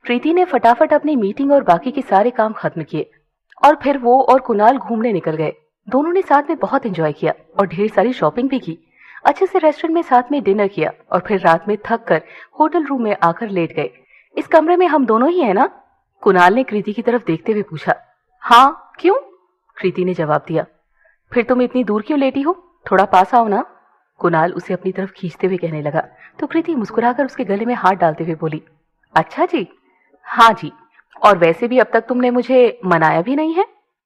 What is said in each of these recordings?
कृति ने फटाफट अपनी मीटिंग और बाकी के सारे काम खत्म किए और फिर वो और कुणाल घूमने निकल गए। दोनों ने साथ में बहुत एंजॉय किया और ढेर सारी शॉपिंग भी की। अच्छे से रेस्टोरेंट में साथ में डिनर किया और फिर रात में थक कर होटल रूम में आकर लेट गए। इस कमरे में हम दोनों ही है ना? कुणाल ने कृति की तरफ देखते हुए पूछा। हाँ, क्यों? कृति ने जवाब दिया। फिर तुम इतनी दूर क्यों लेटी हो? थोड़ा पास आओ ना, कुणाल उसे अपनी तरफ खींचते हुए कहने लगा। तो कृति मुस्कुराकर उसके गले में हाथ डालते हुए बोली, अच्छा जी। हाँ जी, और वैसे भी अब तक तुमने मुझे मनाया भी नहीं है,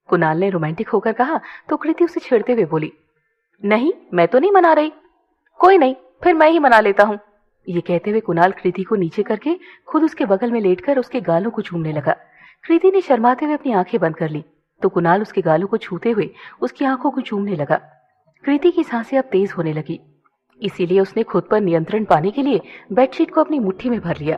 कुणाल ने रोमांटिक होकर कहा। तो कृति उसे छेड़ते हुए बोली, नहीं, मैं तो नहीं मना रही। कोई नहीं, फिर मैं ही मना लेता हूँ। ये कहते हुए कुणाल कृति को नीचे करके खुद उसके बगल में लेटकर उसके गालों को चूमने लगा। कृति ने शर्माते हुए अपनी आंखें बंद कर ली तो कुणाल उसके गालों को छूते हुए उसकी आंखों को चूमने लगा। कृति की सांसें अब तेज होने लगी, इसीलिए उसने खुद पर नियंत्रण पाने के लिए बेडशीट को अपनी मुट्ठी में भर लिया।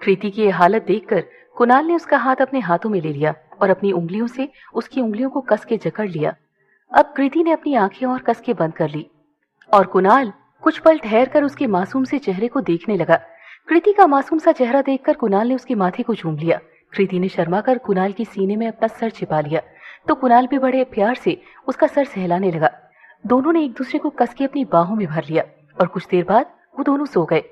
कृति की यह हालत देखकर कुणाल ने उसका हाथ अपने हाथों में ले लिया और अपनी उंगलियों से उसकी उंगलियों को कस के जकड़ लिया। अब कृति ने अपनी आंखें और कस के बंद कर ली और कुणाल कुछ पल ठहर कर उसके मासूम से चेहरे को देखने लगा। कृति का मासूम सा चेहरा देखकर कुणाल ने उसके माथे को चूम लिया। कृति ने शर्मा कर कुणाल की सीने में अपना सर छिपा लिया तो कुणाल भी बड़े प्यार से उसका सर सहलाने लगा। दोनों ने एक दूसरे को कस के अपनी बाहों में भर लिया और कुछ देर बाद वो दोनों सो गए।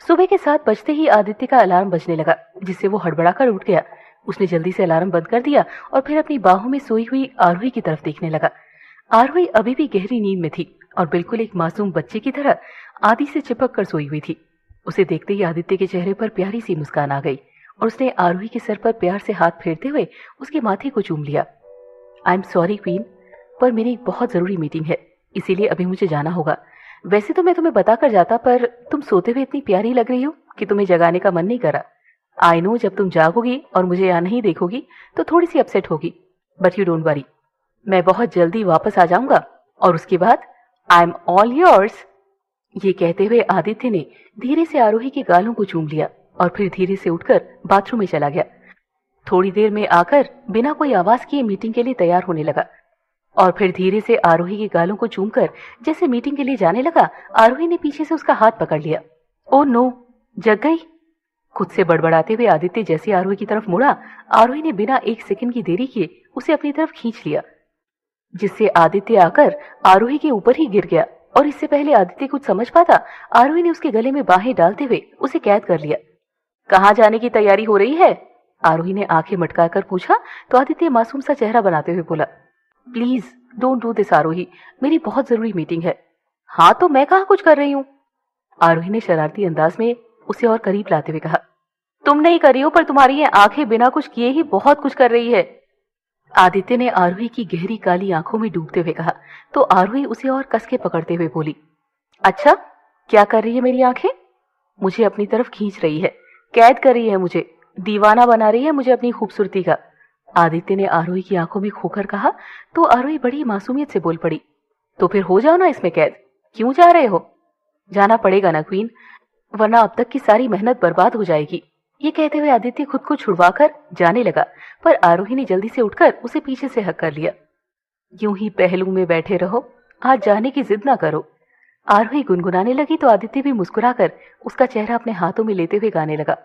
सुबह के 7 बजते ही आदित्य का अलार्म बजने लगा, जिससे वो हड़बड़ाकर उठ गया। उसने जल्दी से अलार्म बंद कर दिया और फिर अपनी बाहों में सोई हुई आरोही की तरफ देखने लगा। आरोही अभी भी गहरी नींद में थी और बिल्कुल एक मासूम बच्चे की तरह आदि से चिपक कर सोई हुई थी। उसे देखते ही आदित्य के चेहरे पर प्यारी सी मुस्कान आ गई और उसने आरोही के सर पर प्यार से हाथ फेरते हुए उसके माथे को चूम लिया। आई एम सॉरी क्वीन, पर मेरी एक बहुत जरूरी मीटिंग है, इसीलिए अभी मुझे जाना होगा। वैसे तो मैं तुम्हें बता कर जाता, पर तुम सोते हुए इतनी प्यारी लग रही हो कि तुम्हें जगाने का मन नहीं करा। आई नो जब तुम जागोगी और मुझे यहाँ नहीं देखोगी तो थोड़ी सी अपसेट होगी, बट यू डोंट वरी, मैं बहुत जल्दी वापस आ जाऊंगा और उसके बाद आई एम ऑल योर्स। ये कहते हुए आदित्य ने धीरे से आरोही के गालों को चूम लिया और फिर धीरे से उठकर बाथरूम में चला गया। थोड़ी देर में आकर बिना कोई आवाज किए मीटिंग के लिए तैयार होने लगा और फिर धीरे से आरोही के गालों को चूमकर जैसे मीटिंग के लिए जाने लगा, आरोही ने पीछे से उसका हाथ पकड़ लिया। ओ नो, जग गई, खुद से बड़बड़ाते हुए आदित्य जैसे आरोही की तरफ मुड़ा, आरोही ने बिना 1 सेकंड की देरी किए उसे अपनी तरफ खींच लिया, जिससे आदित्य आकर आरोही के ऊपर ही गिर गया। और इससे पहले आदित्य कुछ समझ पाता, आरोही ने उसके गले में बाहें डालते हुए उसे कैद कर लिया। कहाँ जाने की तैयारी हो रही है? आरोही ने आंखें मटकाकर पूछा तो आदित्य मासूम सा चेहरा बनाते हुए बोला, प्लीज डोंट डू दिस आरोही, मेरी बहुत जरूरी मीटिंग है। हाँ तो मैं कहाँ कुछ कर रही हूँ? आरोही ने शरारती अंदाज में उसे और करीब लाते हुए कहा। तुम नहीं कर रही हो, पर तुम्हारी ये आंखें बिना कुछ किए ही बहुत कुछ कर रही है, आदित्य ने आरोही की गहरी काली आंखों में डूबते हुए कहा। तो आरोही उसे और कस के पकड़ते हुए बोली, अच्छा क्या कर रही है मेरी आंखें? मुझे अपनी तरफ खींच रही है, कैद कर रही है मुझे, दीवाना बना रही है मुझे अपनी खूबसूरती का, आदित्य ने आरोही की आंखों में खोकर कहा। तो आरोही बड़ी मासूमियत से बोल पड़ी, तो फिर हो जाओ ना इसमें कैद, क्यों जा रहे हो? जाना पड़ेगा ना क्वीन, वरना अब तक की सारी मेहनत बर्बाद हो जाएगी। ये कहते हुए आदित्य खुद को छुड़वाकर जाने लगा, पर आरोही ने जल्दी से उठकर उसे पीछे से हक कर लिया। यूं ही पहलू में बैठे रहो, आज जाने की जिद ना करो, आरोही गुनगुनाने लगी तो आदित्य भी मुस्कुराकर उसका चेहरा अपने हाथों में लेते हुए गाने लगा।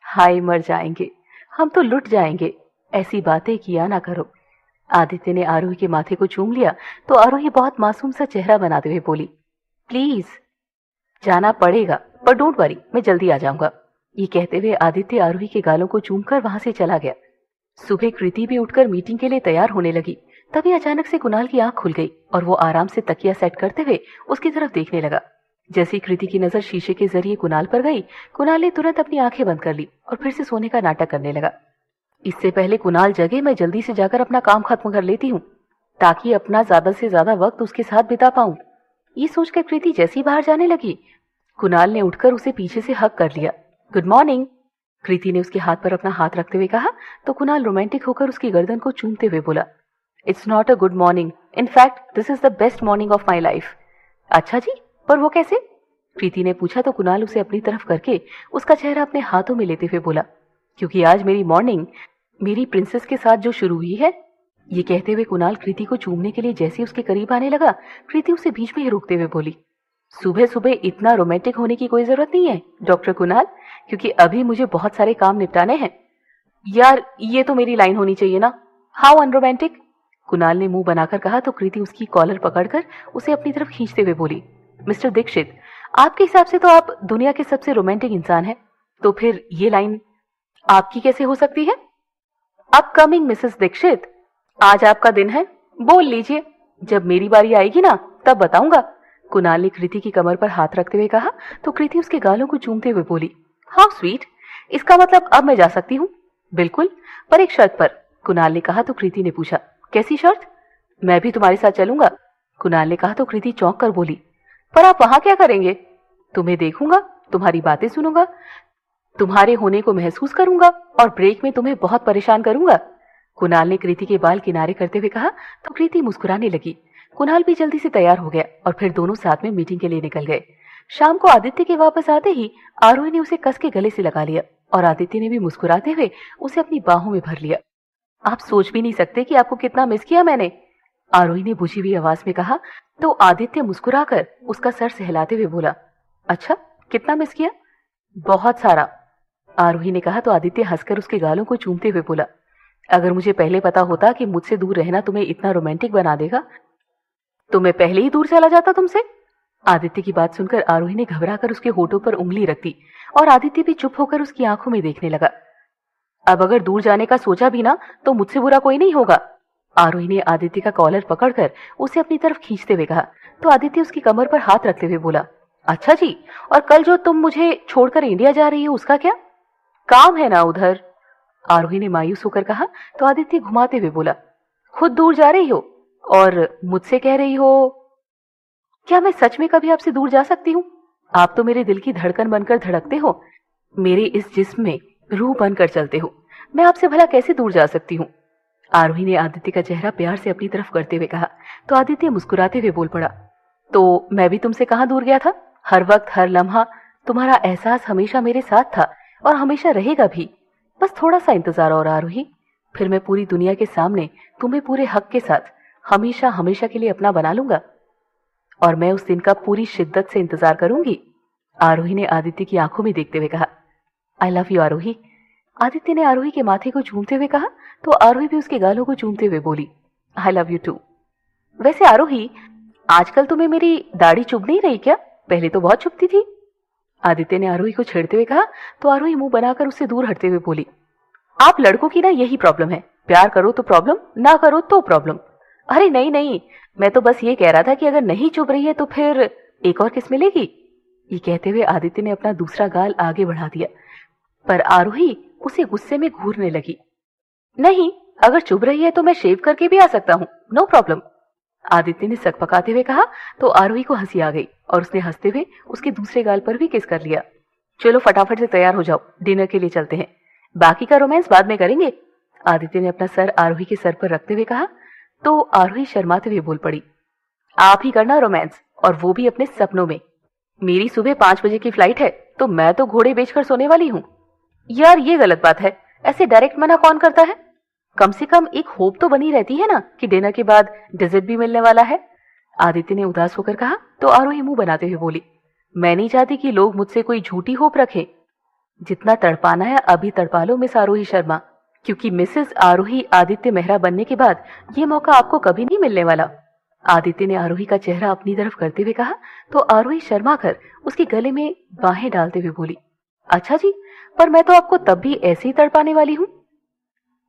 हाय मर जाएंगे, हम तो लुट जाएंगे, ऐसी बातें किया ना करो। आदित्य ने आरोही के माथे को चूम लिया तो आरोही बहुत मासूम सा चेहरा बनाते हुए बोली, प्लीज जाना पड़ेगा, पर डोंट वरी, मैं जल्दी आ जाऊंगा। ये कहते हुए आदित्य आरोही के गालों को चूमकर वहां से चला गया। सुबह कृति भी उठकर मीटिंग के लिए तैयार होने लगी। तभी अचानक से कुणाल की आंख खुल गई और वो आराम से तकिया सेट करते हुए उसकी तरफ देखने लगा। जैसे ही कृति की नजर शीशे के जरिए कुणाल पर गई, कुणाल ने तुरंत अपनी आंखें बंद कर ली और फिर से सोने का नाटक करने लगा। इससे पहले कुणाल जगे, मैं जल्दी से जाकर अपना काम खत्म कर लेती हूँ ताकि अपना ज्यादा से ज्यादा वक्त उसके साथ बिता पाऊं। ये सोचकर कृति जैसी बाहर जाने लगी, कुणाल ने उठकर उसे पीछे से हक कर लिया। गुड मॉर्निंग, कृति ने उसके हाथ पर अपना हाथ रखते हुए कहा तो कुणाल रोमांटिक होकर उसकी गर्दन को चूमते हुए बोला, it's not a good morning, in fact this is the best morning of my life. अच्छा जी, पर वो कैसे? कृति ने पूछा तो कुणाल उसे अपनी तरफ करके उसका चेहरा अपने हाथों में लेते हुए बोला, क्योंकि आज मेरी मॉर्निंग मेरी प्रिंसेस के साथ जो शुरू हुई है। ये कहते हुए कुणाल कृति को चूमने के लिए जैसे उसके करीब आने लगा, कृति उसे बीच में ही रोकते हुए बोली, सुबह सुबह इतना रोमांटिक होने की कोई जरूरत नहीं है डॉक्टर कुणाल, क्योंकि अभी मुझे बहुत सारे काम निपटाने हैं। यार ये तो मेरी लाइन होनी चाहिए ना, हाउ अनरोमांटिक। कुणाल ने मुंह बनाकर कहा तो कृति उसकी कॉलर पकड़कर उसे अपनी तरफ खींचते हुए बोली, मिस्टर दीक्षित, आपके हिसाब से तो आप दुनिया के सबसे रोमांटिक इंसान हैं, तो फिर ये लाइन आपकी कैसे हो सकती है? अपकमिंग मिसेस दीक्षित, आज आपका दिन है, बोल लीजिए। जब मेरी बारी आएगी ना तब बताऊंगा। कुणाल ने कृति की कमर पर हाथ रखते हुए कहा तो कृति उसके गालों को चूमते हुए बोली, हाउ स्वीट, इसका मतलब अब मैं जा सकती हूँ? बिल्कुल, पर एक शर्त पर। कुणाल ने कहा तो कृति ने पूछा, कैसी शर्त? मैं भी तुम्हारे साथ चलूंगा। कुणाल ने कहा तो कृति चौंक कर बोली, पर आप वहां क्या करेंगे? तुम्हें देखूंगा, तुम्हारी बातें सुनूंगा, तुम्हारे होने को महसूस करूंगा और ब्रेक में तुम्हें बहुत परेशान करूंगा। कुणाल ने कृति के बाल किनारे करते हुए कहा तो कृति मुस्कुराने लगी। कुणाल भी जल्दी से तैयार हो गया और फिर दोनों साथ में मीटिंग के लिए निकल गए। शाम को आदित्य के वापस आते ही आरोही ने उसे कस के गले से लगा लिया और आदित्य ने भी मुस्कुराते हुए उसे अपनी बाहों में भर लिया। आप सोच भी नहीं सकते कि आपको कितना मिस किया मैंने, आरोही ने बुझी हुई आवाज में कहा तो आदित्य मुस्कुराकर उसका सर सहलाते हुए बोला, अच्छा कितना मिस किया? बहुत सारा, आरोही ने कहा तो आदित्य हंसकर उसके गालों को चूमते हुए बोला, अगर मुझे पहले पता होता कि मुझसे दूर रहना तुम्हें इतना रोमांटिक बना देगा तो मैं पहले ही दूर चला जाता तुमसे। आदित्य की बात सुनकर आरोही ने घबराकर उसके होठों पर उंगली रख दी और आदित्य भी चुप होकर उसकी आंखों में देखने लगा। अब अगर दूर जाने का सोचा भी ना तो मुझसे बुरा कोई नहीं होगा। आरोही ने आदित्य का कॉलर पकड़कर उसे अपनी तरफ खींचते हुए कहा तो आदित्य उसकी कमर पर हाथ रखते हुए बोला, अच्छा जी, और कल जो तुम मुझे छोड़कर इंडिया जा रही हो उसका क्या? काम है ना उधर, आरोही ने मायूस होकर कहा तो आदित्य घुमाते हुए बोला, खुद दूर जा रही हो और मुझसे कह रही हो? क्या मैं सच में कभी आपसे दूर जा सकती हूँ? आप तो मेरे दिल की धड़कन बनकर धड़कते हो, मेरे इस जिस्म में रूह बनकर चलते हो, मैं आपसे भला कैसे दूर जा सकती हूँ? आरोही ने आदित्य का चेहरा प्यार से अपनी तरफ करते हुए कहा तो आदित्य मुस्कुराते हुए बोल पड़ा, तो मैं भी तुमसे कहाँ दूर गया था? हर वक्त हर लम्हा तुम्हारा एहसास हमेशा मेरे साथ था और हमेशा रहेगा भी। बस थोड़ा सा इंतजार और आरोही, फिर मैं पूरी दुनिया के सामने तुम्हें पूरे हक के साथ हमेशा हमेशा के लिए अपना बना लूंगा और मैं उस दिन का पूरी शिद्दत से इंतजार करूंगी। आरोही ने आदित्य की आंखों में देखते हुए कहा, आई लव यू आरोही। आदित्य ने आरोही के माथे को चूमते हुए कहा तो आरोही भी उसके गालों को चूमते हुए बोली, आई लव यू टू। वैसे आरोही, आजकल तुम्हें मेरी दाढ़ी चुभ नहीं रही क्या? पहले तो बहुत चुभती थी। आदित्य ने आरोही को छेड़ते हुए कहा तो आरोही मुंह बनाकर उससे दूर हटते हुए बोली, आप लड़कों की ना यही प्रॉब्लम है, प्यार करो तो प्रॉब्लम, ना करो तो प्रॉब्लम। अरे नहीं नहीं, मैं तो बस ये कह रहा था कि अगर नहीं चुभ रही है तो फिर एक और किस मिलेगी। ये कहते हुए आदित्य ने अपना दूसरा गाल आगे बढ़ा दिया, पर आरोही उसे गुस्से में घूरने लगी। नहीं, अगर चुभ रही है तो मैं शेव करके भी आ सकता हूँ, नो प्रॉब्लम, आदित्य ने सकपकाते हुए कहा तो आरोही को हंसी आ गई और उसने हंसते हुए उसके दूसरे गाल पर भी किस कर लिया। चलो फटाफट से तैयार हो जाओ, डिनर के लिए चलते हैं, बाकी का रोमांस बाद में करेंगे, आदित्य ने अपना सर आरोही के सर पर रखते हुए कहा तो आरोही शर्माते हुए बोल पड़ी, आप ही करना रोमांस, और वो भी अपने सपनों में। मेरी सुबह 5 बजे की फ्लाइट है तो मैं तो घोड़े बेचकर सोने वाली हूँ। यार ये गलत बात है, ऐसे डायरेक्ट मना कौन करता है? कम से कम एक होप तो बनी रहती है ना कि डिनर के बाद डिजर्ट भी मिलने वाला है, आदित्य ने उदास होकर कहा तो आरोही मुंह बनाते हुए बोली, मैं नहीं चाहती कि लोग मुझसे कोई झूठी होप रखें। जितना तड़पाना है अभी तड़पा लो मिस आरोही शर्मा, क्योंकि मिसेस आरोही आदित्य मेहरा बनने के बाद ये मौका आपको कभी नहीं मिलने वाला। आदित्य ने आरोही का चेहरा अपनी तरफ करते हुए कहा तो आरोही शर्मा कर उसके गले में बाहें डालते हुए बोली, अच्छा जी, पर मैं तो आपको तब भी ऐसे ही तड़पाने वाली हूँ,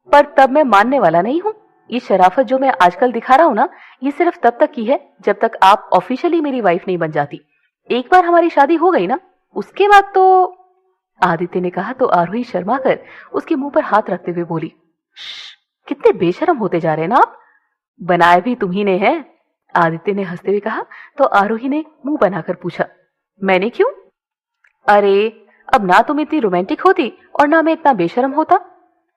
पर तब मैं मानने वाला नहीं हूँ। ये शराफत जो मैं आजकल दिखा रहा हूँ ना, ये सिर्फ तब तक की है जब तक आप ऑफिशियली मेरी वाइफ नहीं बन जाती। एक बार हमारी शादी हो गई ना, उसके बाद तो, आदित्य ने कहा तो आरोही शर्मा कर उसके मुंह पर हाथ रखते हुए बोली, कितने बेशरम होते जा रहे हैं ना आप, बनाए भी तुम्ही ने हैं, आदित्य ने हंसते हुए कहा तो आरोही ने मुंह बनाकर पूछा, मैंने क्यों? अरे अब ना तुम इतनी रोमांटिक होती और ना मैं इतना बेशरम होता,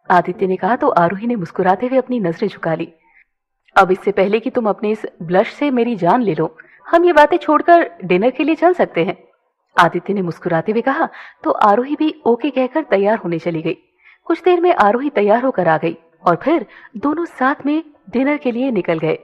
आदित्य ने कहा तो आरोही ने मुस्कुराते हुए अपनी नजरें झुका ली। अब इससे पहले कि तुम अपने इस ब्लश से मेरी जान ले लो, हम ये बातें छोड़कर डिनर के लिए चल सकते हैं, आदित्य ने मुस्कुराते हुए कहा तो आरोही भी ओके कहकर तैयार होने चली गई। कुछ देर में आरोही तैयार होकर आ गई और फिर दोनों साथ में डिनर के लिए निकल गए।